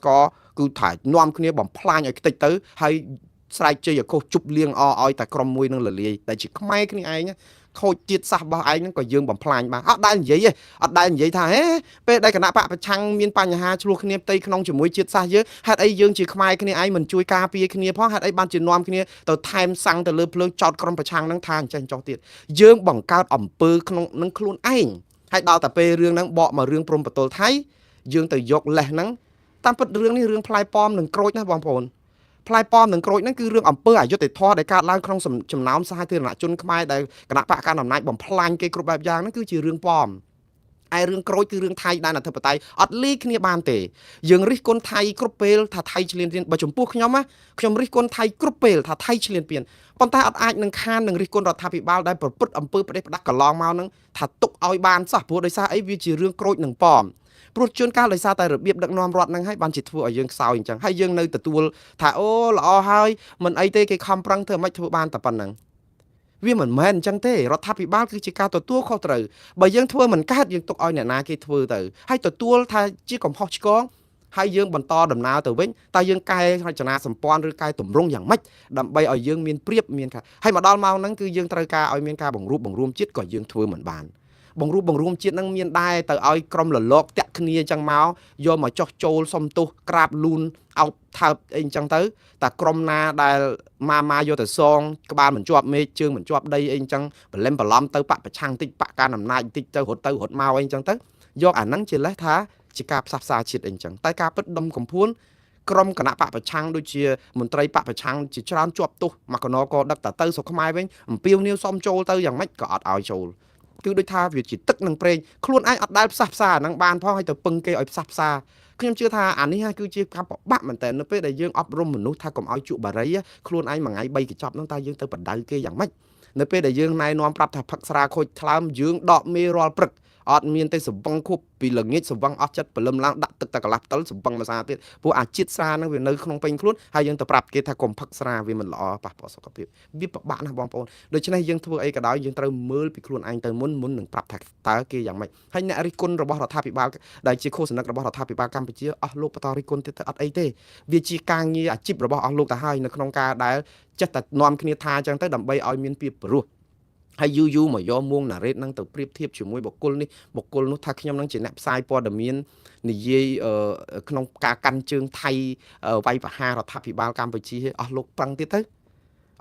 រគឺថានាំគ្នាបំផ្លាញឲ្យខ្ទេចទៅហើយស្រែកជ័យឲ្យខុសជប់លៀងឲ្យតែក្រុមមួយនឹងលលាយតែជាខ្មែរគ្នាឯងខូចជាតិសាសរបស់ឯងហ្នឹងក៏យើងបំផ្លាញបានអត់ដែលនិយាយទេអត់ដែលនិយាយថាហេពេលដែលគណៈបកប្រឆាំងមានបញ្ហាឆ្លោះគ្នាផ្ទៃក្នុងជាមួយជាតិសាសយើងហេតុអីយើងជាខ្មែរគ្នាឯងមិនជួយការពារគ្នាផងហេតុអីបានជានាំគ្នាទៅថែមសាំងទៅលើភ្លើងចោតក្រុមប្រឆាំងហ្នឹងថាអញ្ចឹងចោះទៀតយើងបង្កើតអំពើក្នុងនឹងខ្លួនឯងហើយដល់តែពេលរឿងហ្នឹងបកមករឿងព្រំប្រទល់ថៃយើងទៅយកលេសហ្នឹងតាមពិតរឿងនេះរឿងផ្លែប៉ោមនិងក្រូចណាបងប្អូនផ្លែប៉ោមនិងក្រូចហ្នឹងគឺរឿងអំពើអយុត្តិធម៌ដែលកើតឡើងក្នុងចំណោមសាធារណជនខ្មែរដែលគណៈបកកណ្ដាលអំណាចបំផ្លាញគេគ្រប់បែបយ៉ាងហ្នឹងគឺជារឿងប៉ោមឯរឿងក្រូចគឺរឿងថៃដែលអធិបតេយ្យអត់លីគ្នាបានទេយើងរិះគន់ថៃគ្រប់ពេលថាថៃឈ្លានពានបើចំពោះខ្ញុំណាខ្ញុំរិះគន់ថៃគ្រប់ពេលថាថៃឈ្លានពានប៉ុន្តែអត់អាចនឹងខាននឹងរិះគន់រដ្ឋាភិបាលដែលប្រព្រឹត្តអំពើផ្ដេសផ្ដាស់កន្លងមកហ្នឹងថាទុកឲ្យបានសោះព្រោះដោយសារអីវាជារឿងក្រូចនិងប៉ោមព្រោះជួនកាលដោយសារតែរបៀបដឹកនាំរដ្ឋហ្នឹងហើយបានជាធ្វើឲ្យយើងខ្សោយអញ្ចឹងហើយយើងនៅទទួលថាអូល្អហើយមិនអីទេគេខំប្រឹងធ្វើមិនធ្វើបានតែប៉ុណ្្នឹងវាមិនមែនអញ្ចឹងទេរដ្ឋាភិបាលគឺជាការទទួលខុសត្រូវបើយើងធ្វើមិនកើតយើងទុកឲ្យអ្នកណាគេធ្វើទៅហើយទទួលថាជាកំហុសឆ្គងហើយយើងបន្តដំណើរទៅវិញតើយើងកែរចនាសម្ព័ន្ធឬកែតម្រង់យ៉ាងម៉េចដើម្បីឲ្យយើងមានព្រៀបមានថាហើយមកដល់ម៉ោងហ្នឹងគឺយើងត្រូវការឲ្យមានការបង្រួបបង្រួមជាតិក៏យើងធ្វើមិនបានបង្រួបបង្រួមជាតិនឹងមានដែរទៅឲ្យក្រុមលលកតាក់គ្នាអញ្ចឹងមកយកមកចោះចូលសុំទោសក្រាបលូនអោបថើបអីអញ្ចឹងទៅតែក្រុមណាដែលមកយកទៅសងក្បាលមិនជាប់មេឃជើងមិនជាប់ដីអីអញ្ចឹងបលិមបឡំទៅបកប្រឆាំងតិចបកការអំណាចតិចទៅរត់មកអីអញ្ចឹងទៅយកអាហ្នឹងជាលេសថាជាការផ្សះផ្សាជាតិអីអញ្ចឹងតែការពិតដុំកំភួនក្រុមគណៈបកប្រឆាំងដូចជាមន្ត្រីបកប្រឆាំងជាច្រើនជាប់ទោសមកកណកដឹកទៅស្រុកខ្មែរវិញអំពាវនាវសុំចូលទៅយ៉ាងម៉េចក៏អត់ឲ្យចូលគឺដូចថាវាជាទឹកនឹងប្រេងខ្លួនឯងអត់ដែលផ្សះផ្សាហ្នឹងបានផងឲ្យទៅពឹងគេឲ្យផ្សះផ្សាខ្ញុំជឿថាអានេះគឺជាការពិបាកមែនតើនៅពេលដែលយើងអប់រំមនុស្សថាកុំឲ្យជក់បារីខ្លួនឯងមួយថ្ងៃ3កញ្ចប់ហ្នឹងតើយើងទៅបដៅគេយ៉ាងម៉េចនៅពេលដែលយើងណែនាំប្រាប់ថាផឹកស្រាខូចថ្លើមយើងដកមេរាល់ព្រឹកអត់មានទេសវឹងខុបពីល្ងាចសវឹងអស់ចិត្តព្រលឹមឡើងដាក់ទឹកតែកន្លះផ្តិលសវឹងមួយសាទៀតព្រោះអាជាតិស្រាហ្នឹងវានៅក្នុងពេញខ្លួនហើយយើងទៅប្រាប់គេថាកុំផឹកស្រាវាមិនល្អប៉ះពាល់សុខភាពវាពិបាកណាស់បងប្អូនដូច្នេះយើងធ្វើអីក៏ដោយយើងត្រូវមើលពីខ្លួនឯងទៅមុននឹងប្រាប់ថាតើគេយ៉ាងម៉េចហើយអ្នករិះគន់របស់រដ្ឋាភិបាលដែលជាឃោសនិករបស់រដ្ឋាភិបាលកម្ពុជាអស់លោកបន្តរិះគន់ទៀតទៅអត់អីទេវាជាការងារអាជីពរបស់អស់លោកទៅហើយនៅក្នុងការដែលចេះតែនាំគ្នាថាអញ្ចឹងទៅដើម្បីឲ្យមានភាពព្រោះ ហើយយូរមកយកមួងណារ៉េតហ្នឹងទៅប្រៀបធៀបជាមួយបុគ្គលនេះបុគ្គលនោះថាខ្ញុំនឹងជាអ្នកផ្សាយព័ត៌មាននិយាយក្នុងការកាន់ជើងថៃវាយប្រហាររដ្ឋាភិបាលកម្ពុជាអស់លោកប្រឹងទៀតទៅ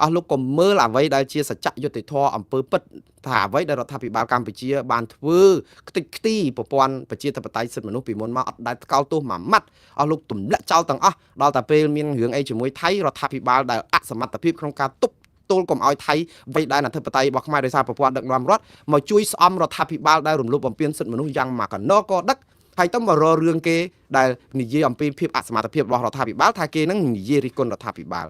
អស់លោកក៏មើលអ្វីដែលជាសច្ចយុត្តិធម៌អំពើពិតថាអ្វីដែលរដ្ឋាភិបាលកម្ពុជាបានធ្វើខ្ទេចខ្ទីប្រព័ន្ធប្រជាធិបតេយ្យសិទ្ធិមនុស្សពីមុនមកអត់ដែលថ្កោលទោសមួយម៉ាត់អស់លោកទម្លាក់ចោលទាំងអស់ដល់តែពេលមានរឿងអីជាមួយថៃរដ្ឋាភិបាលដែលអសមត្ថភាពក្នុងការទប់ទល់កុំឲ្យថៃវ័យដែនអធិបតេយ្យរបស់ខ្មែរដោយសារប្រព័ន្ធដឹកនាំរដ្ឋមកជួយស្អំរដ្ឋាភិបាលដែលរំលោភបំពានសិទ្ធិមនុស្សយ៉ាងមកកណកដឹកហើយទៅមករករឿងគេដែលនិយាយអំពីភាពអសមត្ថភាពរបស់រដ្ឋាភិបាលថាគេនឹងនិយាយរិះគន់រដ្ឋាភិបាល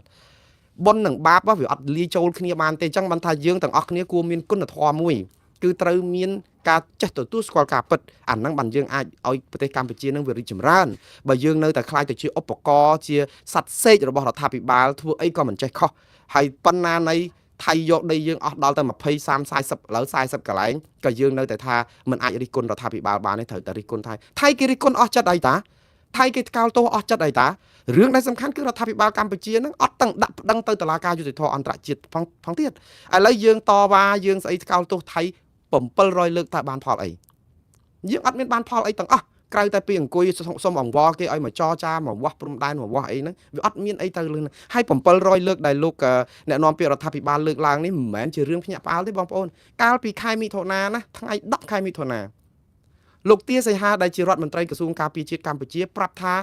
បុណ្យនិងបាបវាអត់លាយចូលគ្នាបានទេអញ្ចឹងបានថាយើងទាំងអស់គ្នាគួរមានគុណធម៌មួយគឺត្រូវមានការចេះទទួលស្គាល់ការពិតអាហ្នឹងបានយើងអាចឲ្យប្រទេសកម្ពុជានឹងវារីកចម្រើនបើយើងនៅតែខ្លាចទៅជាឧបករណ៍ជាសត្វសេករបស់រដ្ឋាភិបាលធ្វើអីក៏មិនចេះខុសហើយប៉ុណ្ណានៃថៃយកដីយើងអស់ដល់ទៅ20 30 40ឥឡូវ40កន្លែងក៏យើងនៅតែថាមិនអាចរិះគន់រដ្ឋាភិបាលបានទេត្រូវតែរិះគន់ថៃគេរិះគន់អស់ចិត្តអីតាថៃគេថ្កោលទោសអស់ចិត្តអីតារឿងដែលសំខាន់គឺរដ្ឋាភិបាលកម្ពុជានឹងអត់ទាំងដាក់ប្តឹងទៅតុលាការយុត្តិធម៌អន្តរជាតិផងទៀតឥឡូវយើងតវ៉ាយើងស្អីថ្កោលទោសថៃ700លើកតើបានផលអីយើងអត់មានបានផលអីទាំងអស់ក្រៅតែពីអង្គុយសុំអង្វរគេឲ្យមកចរចាមកវាស់ព្រំដែនមកវាស់អីហ្នឹងវាអត់មានអីទៅលើហ្នឹងហើយ700លើកដែលលោកអ្នកនាំពាក្យរដ្ឋាភិបាលលើកឡើងនេះមិនមែនជារឿងភ្ញាក់ផ្អើលទេបងប្អូនកាលពីខែមិថុនាណាថ្ងៃ10ខែមិថុនាលោកទាសីហាដែលជារដ្ឋមន្ត្រីក្រសួងការពារជាតិកម្ពុជាប្រាប់ថា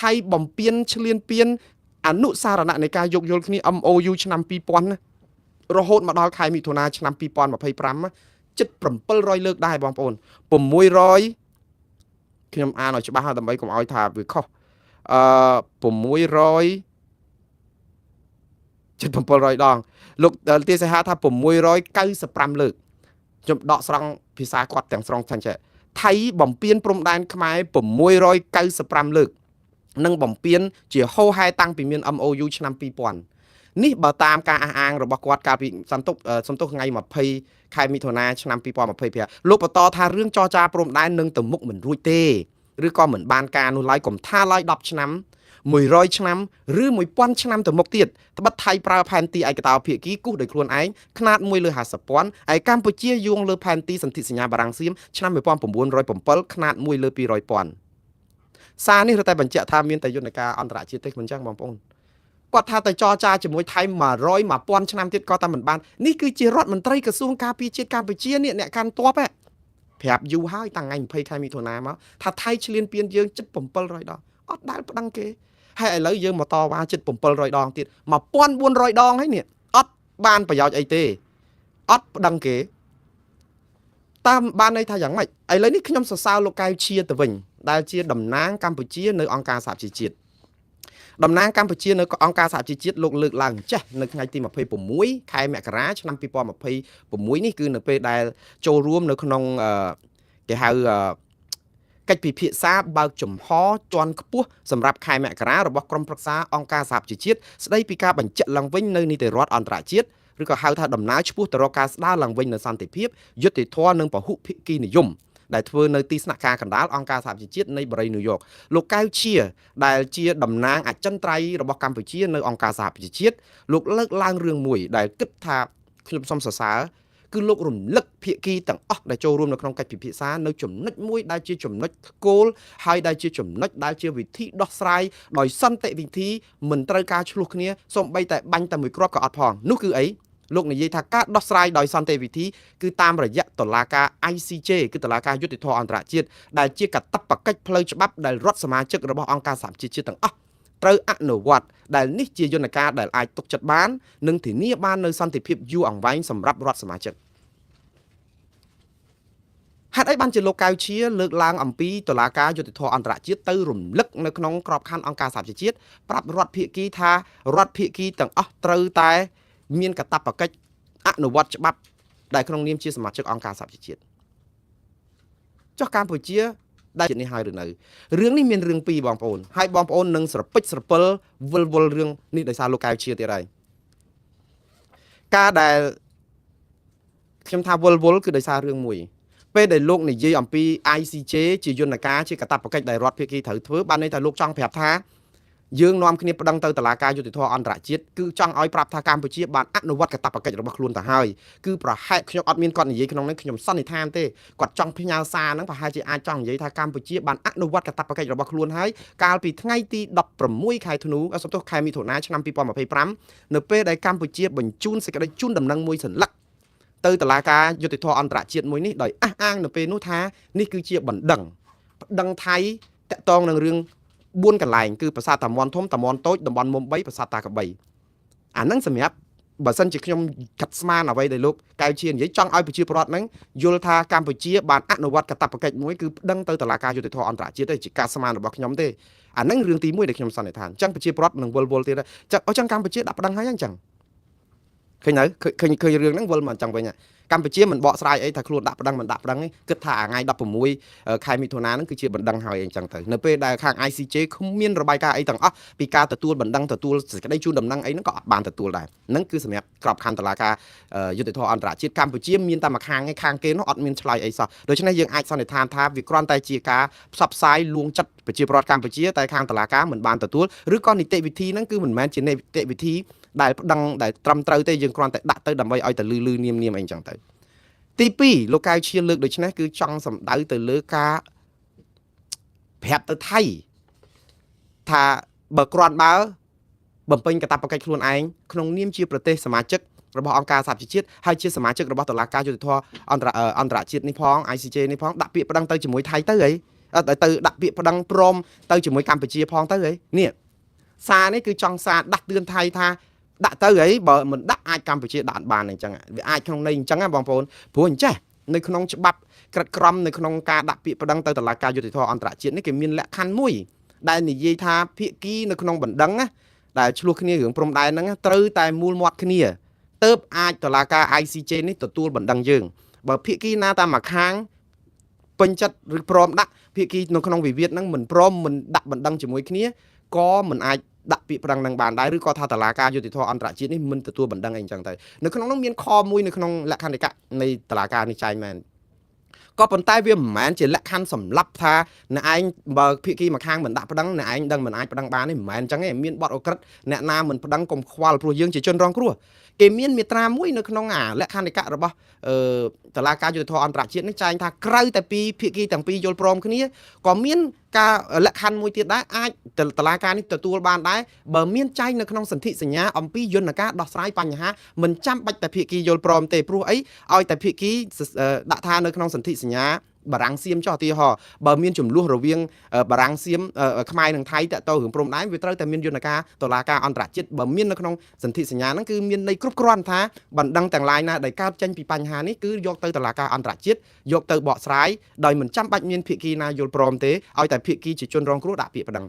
ថៃបំពេញឈ្លានពានអនុសារណៈនៃការយោគយល់គ្នា MOU ឆ្នាំ2000ណារហូតមកដល់ខែមិថុនាឆ្នាំ2025ជិត700លើកដែរបងប្អូន600ខ្ញុំអានឲ្យច្បាស់ដើម្បីកុំឲ្យថាវាខុស600ជិត700ដងលោកទាសីហាថា695លើកខ្ញុំដកស្រង់ភាសាគាត់ទាំងស្រុងថាចេះថៃបំពេញព្រំដែនខ្មែរ695លើកនិងបំពេញជាហោហែតាំងពីមាន MOU ឆ្នាំ2000នេះបើតាមការអះអាងរបស់គាត់កាលពីសន្ទុះថ្ងៃ20ខែមិថុនាឆ្នាំ2025លោកបន្តថារឿងចរចាព្រំដែននឹងទៅមុខមិនរួចទេឬក៏មិនបានការនោះឡើយកុំថាឡើយ10ឆ្នាំ100ឆ្នាំឬ1000ឆ្នាំទៅមុខទៀតត្បិតថៃប្រើផែនទីឯកតោភាគីគូសដោយខ្លួនឯងຂະຫນាត1លើ50,000ហើយកម្ពុជាយោងលើផែនទីសន្ធិសញ្ញាបារាំងសៀមឆ្នាំ1907ຂະຫນាត1លើ200,000សារនេះរត់តែបញ្ជាក់ថាមានតែយន្តការអន្តរជាតិទេមិនចឹងបងប្អូនគាត់ថាទៅចរចាជាមួយថៃ100 1000ឆ្នាំទៀតក៏តែមិនបាននេះគឺជារដ្ឋមន្ត្រីក្រសួងការពារជាតិកម្ពុជានេះអ្នកកាន់ទ័ពប្រាប់យូរហើយតាំងថ្ងៃ20ខែមិថុនាមកថាថៃឈ្លានពានយើងជិត700ដងអត់ដែលប្តឹងគេហើយឥឡូវយើងមកតវ៉ាជិត700ដងទៀត1400ដងហើយនេះអត់បានប្រយោជន៍អីទេអត់ប្តឹងគេតាមបានន័យថាយ៉ាងម៉េចឥឡូវនេះខ្ញុំសរសើរលោកកែវឈៀទៅវិញដែលជាតំណាងកម្ពុជានៅអង្គការសហជីវជាតិតំណាងកម្ពុជានៅអង្គការសហជីវជាតិលោកលើកឡើងចេះនៅថ្ងៃទី26ខែមករាឆ្នាំ2026នេះគឺនៅពេលដែលចូលរួមនៅក្នុងគេហៅកិច្ចពិភាក្សាបើកចំហជាន់ខ្ពស់សម្រាប់ខែមករារបស់ក្រុមប្រឹក្សាអង្គការសហជីវជាតិស្ដីពីការបញ្ជាក់ឡើងវិញនៅនីតិរដ្ឋអន្តរជាតិឬក៏ហៅថាដំណើរឆ្ពោះទៅរកការស្ដារឡើងវិញនៅសន្តិភាពយុត្តិធម៌និងពហុភាគីនិយមដែលធ្វើនៅទីស្នាក់ការកណ្ដាលអង្គការសហជីវជាតិនៃបរិយាញូវយ៉កលោកកៅជាដែលជាតំណាងអចិន្ត្រៃយ៍របស់កម្ពុជានៅអង្គការសហជីវជាតិលោកលើកឡើងរឿងមួយដែលគិតថាខ្ញុំសូមសរសើរគឺលោករំលឹកភាគីទាំងអស់ដែលចូលរួមនៅក្នុងកិច្ចពិភាក្សានៅចំណុចមួយដែលជាចំណុចគោលហើយដែលជាចំណុចដែលជាវិធីដោះស្រាយដោយសន្តិវិធីមិនត្រូវការឆ្លោះគ្នាសូម្បីតែបាញ់តែមួយគ្រាប់ក៏អត់ផងនោះគឺអីលោកនិយាយថាការដោះស្រាយដោយសន្តិវិធីគឺតាមរយៈតុលាការ ICJ គឺតុលាការយុត្តិធម៌អន្តរជាតិដែលជាកាតព្វកិច្ចផ្លូវច្បាប់ដែលរដ្ឋសមាជិករបស់អង្គការសហជីវជាតិទាំងអស់ត្រូវអនុវត្តដែលនេះជាយន្តការដែលអាចទុកចិត្តបាននិងធានាបាននូវសន្តិភាពយូរអង្វែងសម្រាប់រដ្ឋសមាជិកហេតុអីបានជាលោកកៅឈៀលើកឡើងអំពីតុលាការយុត្តិធម៌អន្តរជាតិទៅរំលឹកនៅក្នុងក្របខ័ណ្ឌអង្គការសហជីវជាតិប្រាប់រដ្ឋភាគីថារដ្ឋភាគីទាំងអស់ត្រូវតែមានកាតព្វកិច្ចអនុវត្តច្បាប់ដែលក្នុងនាមជាសមាជិកអង្គការសហជីវជាតិចុះកម្ពុជាដែលនេះហើយឬនៅរឿងនេះមានរឿងពីរបងប្អូនហើយបងប្អូននឹងស្រពេចស្រពិលវិលវល់រឿងនេះដោយសារលោកកៅឈៀទៀតហើយការដែលខ្ញុំថាវិលវល់គឺដោយសាររឿងមួយពេលដែលលោកនិយាយអំពី ICJ ជាយន្តការជាកាតព្វកិច្ចដែលរដ្ឋភាគីត្រូវធ្វើបានន័យថាលោកចង់ប្រាប់ថា យើងនាំគ្នាប្តឹងទៅតុលាការយុតិធធអន្តរជាតិគឺចង់ឲ្យប្រាប់ថាកម្ពុជាបានអនុវត្តកាតព្វកិច្ចរបស់ខ្លួនទៅហើយគឺប្រហែលខ្ញុំអត់មានគាត់និយាយក្នុងនេះខ្ញុំសន្និដ្ឋានទេគាត់ចង់ផ្ញើសារហ្នឹងប្រហែលជាអាចចង់និយាយថាកម្ពុជាបានអនុវត្តកាតព្វកិច្ចរបស់ខ្លួនហើយកាលពីថ្ងៃទី16ខែធ្នូសំទោសខែមិថុនាឆ្នាំ2025នៅពេលដែលកម្ពុជាបញ្ជូនសេចក្តីជូនដំណឹងមួយសន្លឹកទៅតុលាការយុតិធធអន្តរជាតិមួយនេះដោយអះអាងនៅពេលនោះថានេះគឺជាបណ្ដឹងថៃតកតងនឹងរឿង4កន្លែងគឺប្រាសាទតាមាន់ធំតាមាន់តូចតំបន់មុំ3ប្រាសាទតាកបីអាហ្នឹងសម្រាប់បើសិនជាខ្ញុំកាត់ស្មានអ្វីដែលលោកកៅជានិយាយចង់ឲ្យប្រជាពលរដ្ឋហ្នឹងយល់ថាកម្ពុជាបានអនុវត្តកាតព្វកិច្ចមួយគឺប្តឹងទៅតុលាការយុតិធធអន្តរជាតិទេជាការស្មានរបស់ខ្ញុំទេអាហ្នឹងរឿងទី1ដែលខ្ញុំសន្និដ្ឋានអញ្ចឹងប្រជាពលរដ្ឋនឹងវល់ទៀតអញ្ចឹងកម្ពុជាដាក់ប្តឹងហើយអញ្ចឹងឃើញឃើញរឿងហ្នឹងវល់មកអញ្ចឹងវិញកម្ពុជាមិនបកស្រាយអីថាខ្លួនដាក់ប្តឹងមិនដាក់ប្តឹងទេគិតថាថ្ងៃ16ខែមិថុនាហ្នឹងគឺជាបណ្ដឹងហើយអញ្ចឹងទៅនៅពេលដែលខាង ICJ គ្មានរបាយការណ៍អីទាំងអស់ពីការទទួលបណ្ដឹងទទួលសេចក្តីជូនដំណឹងអីហ្នឹងក៏អត់បានទទួលដែរហ្នឹងគឺសម្រាប់ក្របខ័ណ្ឌតុលាការយុតិធធអន្តរជាតិកម្ពុជាមានតែមួយខាងឯខាងគេនោះអត់មានឆ្លើយអីសោះដូច្នេះយើងអាចសន្និដ្ឋានថាវាគ្រាន់តែជាការផ្សព្វផ្សាយលួងចិត្តប្រជាពលរដ្ឋកម្ពុជាតែខាងតុលាការមិនបានទទួលឬក៏នីតិវិធីហ្នឹងគឺមិនមែនជានីតិវិធីដែលប្តឹងដែលត្រឹមត្រូវទេយើងគ្រាន់តែដាក់ទៅដើម្បីឲ្យតែលឺនាមអីចឹងទៅទី2លោកកៅឈៀនលើកដូចនេះគឺចង់សម្ដៅទៅលើការប្រាប់ទៅថៃថាបើគ្រាន់បើបំពេញកាតព្វកិច្ចខ្លួនឯងក្នុងនាមជាប្រទេសសមាជិករបស់អង្គការសហប្រជាជាតិហើយជាសមាជិករបស់តុលាការយុតិធធអន្តរជាតិនេះផង ICJ នេះផងដាក់ពាក្យប្តឹងទៅជាមួយថៃទៅហីទៅដាក់ពាក្យប្តឹងព្រមទៅជាមួយកម្ពុជាផងទៅហីនេះសារនេះគឺចង់សារដាស់តឿនថៃថាដាក់ទៅហីបើមិនដាក់អាចកម្ពុជាដាក់បានអញ្ចឹងវាអាចក្នុងន័យអញ្ចឹងបងប្អូនព្រោះអញ្ចេះនៅក្នុងច្បាប់ក្រិតក្រមនៅក្នុងការដាក់ពាក្យប្តឹងទៅតុលាការយុតិធធអន្តរជាតិនេះគេមានលក្ខខណ្ឌមួយដែលនិយាយថាភាគីនៅក្នុងបណ្ដឹងណាដែលឆ្លោះគ្នារឿងព្រំដែនហ្នឹងត្រូវតែមូលមាត់គ្នាទៅអាចតុលាការ ICJ នេះទទួលបណ្ដឹងយើងបើភាគីណាតាមមួយខាងពេញចិត្តឬព្រមដាក់ភាគីនៅក្នុងវិវាទហ្នឹងមិនព្រមមិនដាក់បណ្ដឹងជាមួយគ្នាក៏មិនអាចដាក់ពាក្យប្តឹងនឹងបានដែរឬក៏ថាតុលាការយុតិធធអន្តរជាតិនេះមិនទទួលបណ្ដឹងអីចឹងទៅនៅក្នុងនោះមានខមួយនៅក្នុងលក្ខន្តិកៈនៃតុលាការនេះចែងមែនក៏ប៉ុន្តែវាមិនមែនជាលក្ខខណ្ឌសម្រាប់ថាអ្នកឯងបើភាគីមួយខាងមិនដាក់ប្តឹងអ្នកឯងដឹងមិនអាចប្តឹងបានទេមិនមែនអញ្ចឹងទេមានបទអក្រិតអ្នកណាមិនប្តឹងកុំខ្វល់ព្រោះយើងជាជនរងគ្រោះគេមានមាត្រាមួយនៅក្នុងលក្ខន្តិកៈរបស់តុលាការយុតិធធអន្តរជាតិនេះចែងថាក្រៅតែពីភាគីទាំងពីរយល់ព្រមគ្នាក៏មានការលក្ខខណ្ឌមួយទៀតដែរអាចតុលាការនេះទទួលបានដែរបើមានចែងនៅក្នុងសន្ធិសញ្ញាអំពីយន្តការដោះស្រាយបញ្ហាមិនចាំបាច់តែភាគីយល់ព្រមទេព្រោះអីឲ្យតែភាគីដាក់ថានៅក្នុងសន្ធិសញ្ញាបារាំងសៀមចុះឧទាហរណ៍បើមានចំនួនរវាងបារាំងសៀមខ្មែរនិងថៃតទៅរឿងព្រំដែនវាត្រូវតែមានយន្តការតុលាការអន្តរជាតិបើមាននៅក្នុងសន្ធិសញ្ញាហ្នឹងគឺមានន័យគ្រប់គ្រាន់ថាបណ្ដឹងទាំងឡាយណាដែលកើតចេញពីបញ្ហានេះគឺយកទៅតុលាការអន្តរជាតិយកទៅបកស្រាយដោយមិនចាំបាច់មានភាគីណាយល់ព្រមទេឲ្យតែភាគីជាជនរងគ្រោះដាក់ពាក្យប្តឹង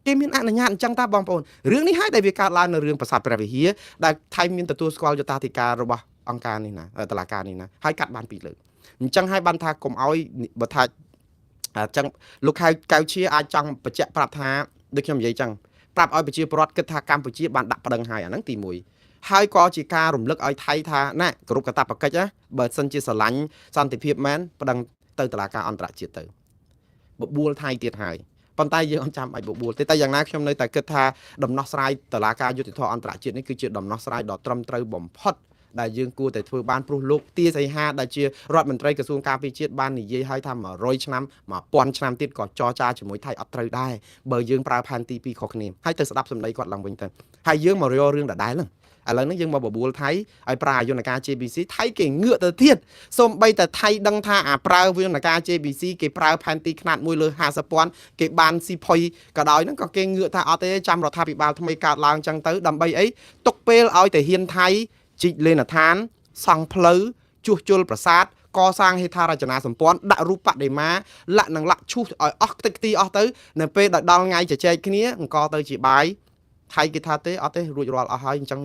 គេមានអនុញ្ញាតអញ្ចឹងតាបងប្អូនរឿងនេះហើយដែលវាកើតឡើងនៅរឿងប្រាសាទព្រះវិហារដែលថៃមានទទួលស្គាល់យុត្តាធិការរបស់អង្គការនេះណាតុលាការនេះណាហើយកាត់បាន2លើកអញ្ចឹងហើយបានថាកុំឲ្យបើថាអញ្ចឹងលោកកៅជាអាចចង់បញ្ជាក់ប្រាប់ថាដូចខ្ញុំនិយាយអញ្ចឹងប្រាប់ឲ្យប្រជាពលរដ្ឋគិតថាកម្ពុជាបានដាក់ប្តឹងហើយអាហ្នឹងទី1ហើយក៏ជាការរំលឹកឲ្យថៃថាណាគ្រប់កាតព្វកិច្ចណាបើសិនជាស្រឡាញ់សន្តិភាពមែនប្តឹងទៅតុលាការអន្តរជាតិទៅបបួលថៃទៀតហើយប៉ុន្តែយើងអត់ចាំបាច់បបួលទេតែយ៉ាងណាខ្ញុំនៅតែគិតថាដំណោះស្រាយតុលាការយុតិធធអន្តរជាតិនេះគឺជាដំណោះស្រាយដ៏ត្រឹមត្រូវបំផុតដែលយើងគួរតែធ្វើបានព្រោះលោកទាសីហាដែលជារដ្ឋមន្ត្រីក្រសួងការពារជាតិបាននិយាយឲ្យថា100ឆ្នាំ1000ឆ្នាំទៀតក៏ចរចាជាមួយថៃអត់ត្រូវដែរបើយើងប្រើផែនទី2ខុសគ្នាហើយទៅស្ដាប់សម្ដីគាត់ឡើងវិញទៅហើយយើងមករករឿងដដែលហ្នឹងឥឡូវនេះយើងមកបបួលថៃឲ្យប្រើយន្តការ JBC ថៃគេងឿកទៅទៀតសូម្បីតែថៃដឹងថាប្រើយន្តការ JBC គេប្រើផែនទីខ្នាត1លើ50,000គេបានស៊ីផុយក៏ដោយហ្នឹងក៏គេងឿកថាអត់ទេចាំរដ្ឋាភិបាលថ្មីកើតឡើងចឹងទៅដើម្បីអីទុកពេលឲ្យតែហ៊ានថៃជីកលេនដ្ឋានសង់ផ្លូវជួសជុលប្រាសាទកសាងហេដ្ឋារចនាសម្ព័ន្ធដាក់រូបបដិមាលាក់នឹងលាក់ឈូសឲ្យអស់ខ្ទេចខ្ទីអស់ទៅនៅពេលដល់ថ្ងៃជជែកគ្នាអង្គទៅជាបាយថៃគេថាទេអត់ទេរួចរាល់អស់ហើយអញ្ចឹង